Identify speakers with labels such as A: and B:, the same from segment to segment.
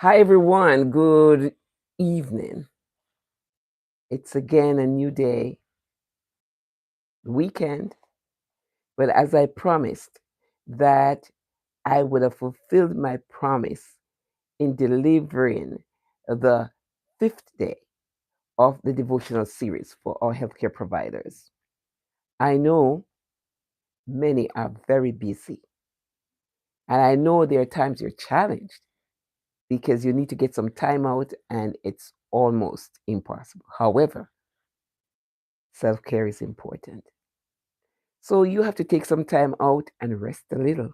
A: Hi, everyone. Good evening. It's again a new day, weekend. But as I promised, that I would have fulfilled my promise in delivering the fifth day of the devotional series for our healthcare providers. I know many are very busy, and I know there are times you're challenged because you need to get some time out and it's almost impossible. However, self care is important. So you have to take some time out and rest a little,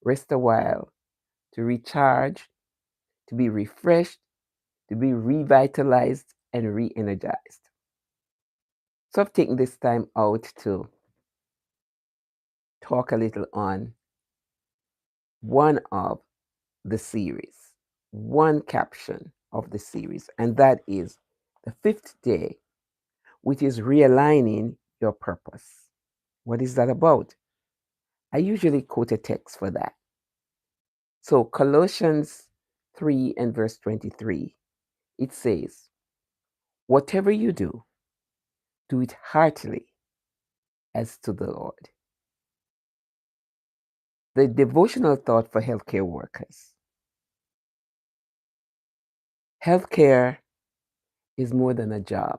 A: rest a while to recharge, to be refreshed, to be revitalized and re energized. So I've taken this time out to talk a little on one of the series, one caption of the series, and that is the fifth day, which is realigning your purpose. What is that about? I usually quote a text for that. So Colossians 3 and verse 23, it says, whatever you do it heartily as to the Lord. The devotional thought for healthcare workers. Healthcare is more than a job.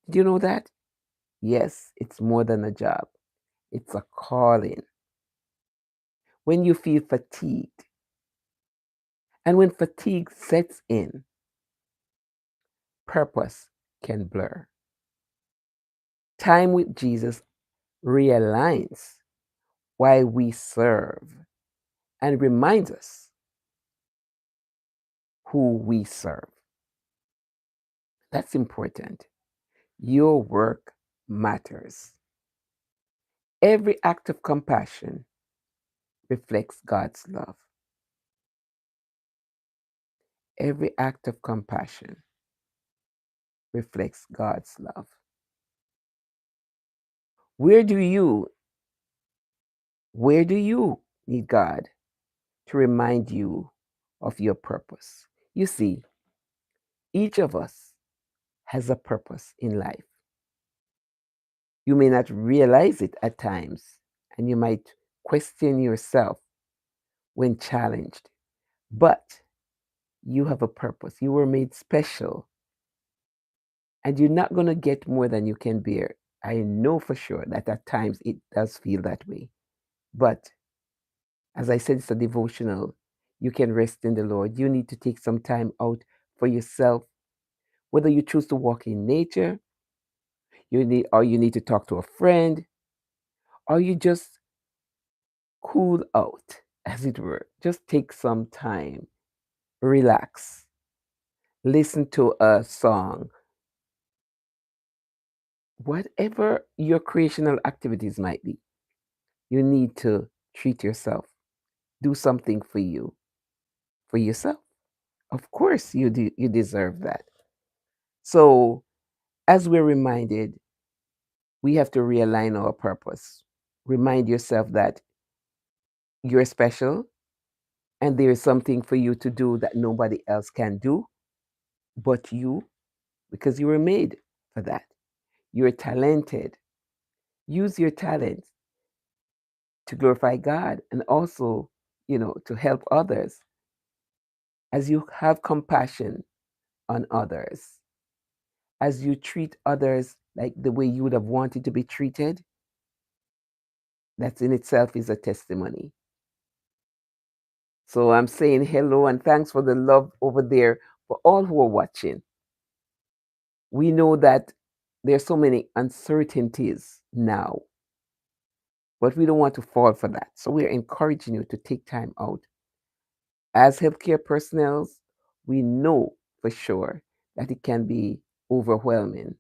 A: Did you know that? Yes, it's more than a job. It's a calling. When you feel fatigued, and when fatigue sets in, purpose can blur. Time with Jesus realigns why we serve and reminds us who we serve. That's important. Your work matters. Every act of compassion reflects God's love. Every act of compassion reflects God's love. Where do you where do you need God to remind you of your purpose? You see, each of us has a purpose in life. You may not realize it at times, and you might question yourself when challenged, but you have a purpose. You were made special, and you're not going to get more than you can bear. I know for sure that at times it does feel that way. But as I said, it's a devotional. You can rest in the Lord. You need to take some time out for yourself, whether you choose to walk in nature, you need to talk to a friend, or you just cool out, as it were. Just take some time, relax, listen to a song, whatever your creational activities might be. You need to treat yourself. Do something for yourself. Of course, you deserve that. So, as we're reminded, we have to realign our purpose. Remind yourself that you're special and there is something for you to do that nobody else can do but you, because you were made for that. You're talented. Use your talents to glorify God and also, to help others as you have compassion on others, as you treat others like the way you would have wanted to be treated. That in itself is a testimony. So I'm saying hello and thanks for the love over there for all who are watching. We know that there's so many uncertainties now, but we don't want to fall for that. So we're encouraging you to take time out. As healthcare personnel, we know for sure that it can be overwhelming.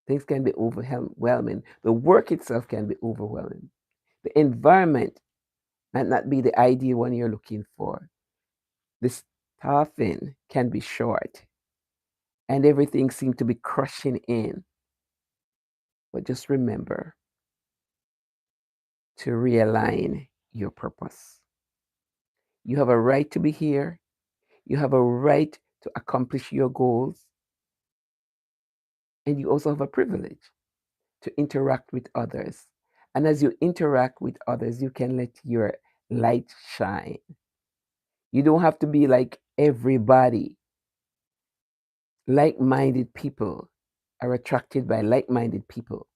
A: Things can be overwhelming. The work itself can be overwhelming. The environment might not be the ideal one you're looking for. The staffing can be short and everything seems to be crushing in. But just remember to realign your purpose. You have a right to be here. You have a right to accomplish your goals. And you also have a privilege to interact with others. And as you interact with others, you can let your light shine. You don't have to be like everybody. Like minded people are attracted by like minded people.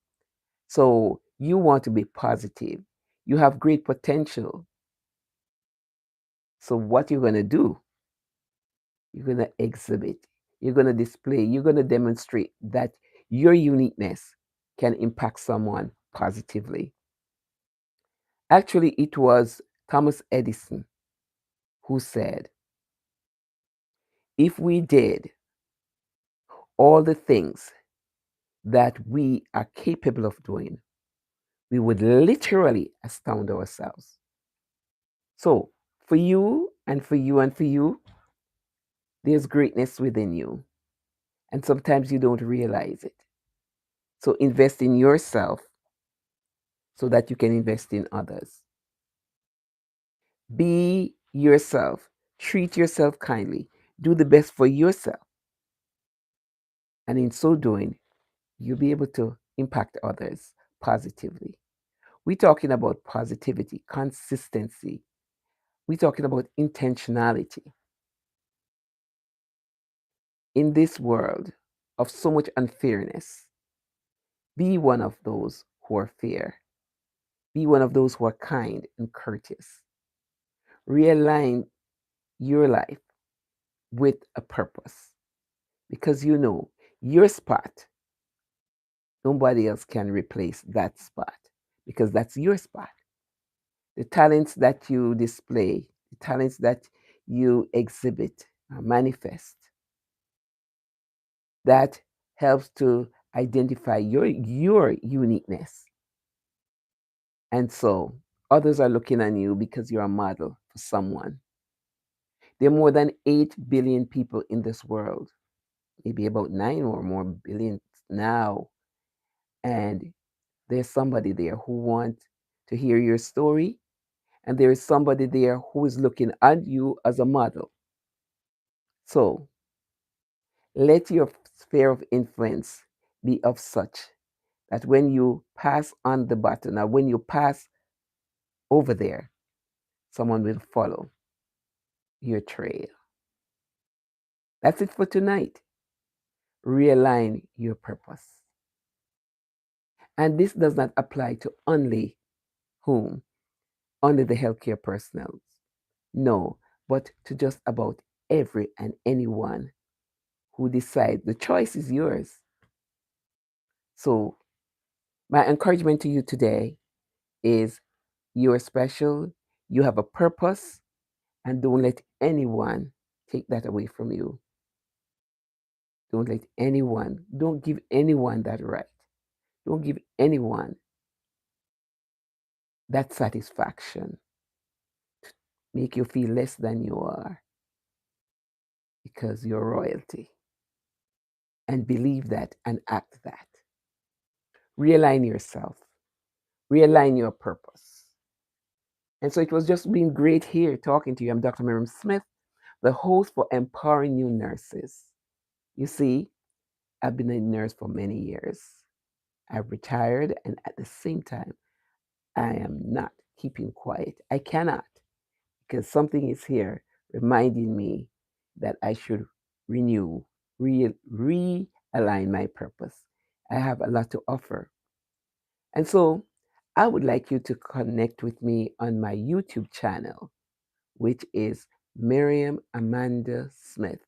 A: So you want to be positive. You have great potential. So what you're going to do, you're going to exhibit, you're going to display, you're going to demonstrate that your uniqueness can impact someone positively. Actually, it was Thomas Edison who said, if we did all the things that we are capable of doing, we would literally astound ourselves. So, for you and for you and for you, there's greatness within you. And sometimes you don't realize it. So, invest in yourself so that you can invest in others. Be yourself, treat yourself kindly, do the best for yourself. And in so doing, you'll be able to impact others positively. We're talking about positivity, consistency. We're talking about intentionality. In this world of so much unfairness, be one of those who are fair. Be one of those who are kind and courteous. Realign your life with a purpose because you know your spot, nobody else can replace that spot because that's your spot. The talents that you display, the talents that you exhibit, manifest, that helps to identify your uniqueness. And so others are looking on you because you're a model for someone. There are more than 8 billion people in this world, maybe about 9 or more billion now. And there's somebody there who wants to hear your story. And there is somebody there who is looking at you as a model. So let your sphere of influence be of such that when you pass on the baton or when you pass over there, someone will follow your trail. That's it for tonight. Realign your purpose. And this does not apply to only whom? Only the healthcare personnel. No, but to just about every and anyone who decides the choice is yours. So, my encouragement to you today is you're special, you have a purpose, and don't let anyone take that away from you. Don't give anyone that right. Don't give anyone that satisfaction to make you feel less than you are because you're royalty. And believe that and act that. Realign yourself, realign your purpose. And so it was just been great here talking to you. I'm Dr. Miriam Smith, the host for Empowering New Nurses. You see, I've been a nurse for many years. I've retired, and at the same time, I am not keeping quiet. I cannot, because something is here reminding me that I should renew, realign my purpose. I have a lot to offer. And so I would like you to connect with me on my YouTube channel, which is Miriam Amanda Smith.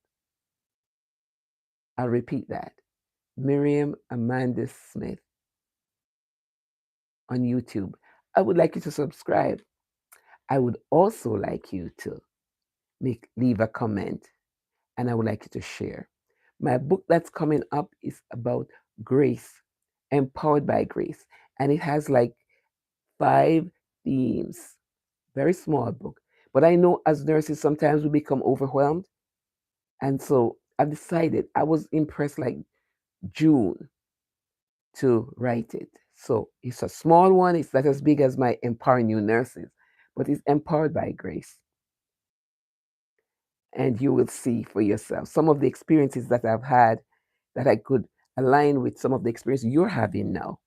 A: I'll repeat that, Miriam Amanda Smith on YouTube. I would like you to subscribe. I would also like you to leave a comment, and I would like you to share. My book that's coming up is about grace, empowered by grace, and it has like 5 themes. Very small book, but I know as nurses sometimes we become overwhelmed, and so I decided I was impressed like June to write it. So it's a small one. It's not as big as my Empowering New Nurses, but it's empowered by grace. and you will see for yourself some of the experiences that I've had that I could align with some of the experience you're having now,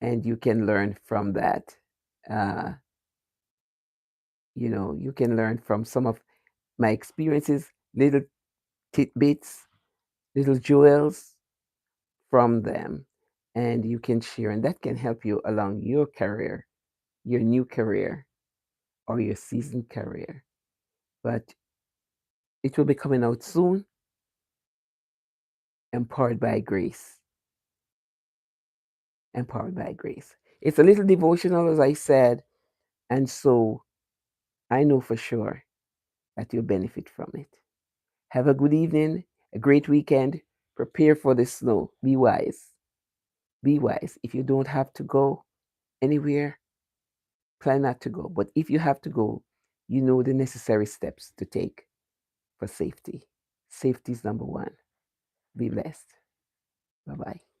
A: and you can learn from that. Uh, you can learn from some of my experiences, little tidbits, little jewels from them, and you can share, and that can help you along your career, your new career, or your seasoned career. But it will be coming out soon, empowered by grace. Empowered by grace. It's a little devotional, as I said, and so I know for sure that you'll benefit from it. Have a good evening, a great weekend. Prepare for the snow. Be wise. Be wise. If you don't have to go anywhere, plan not to go. But if you have to go, you know the necessary steps to take for safety. Safety is number one. Be blessed. Bye bye.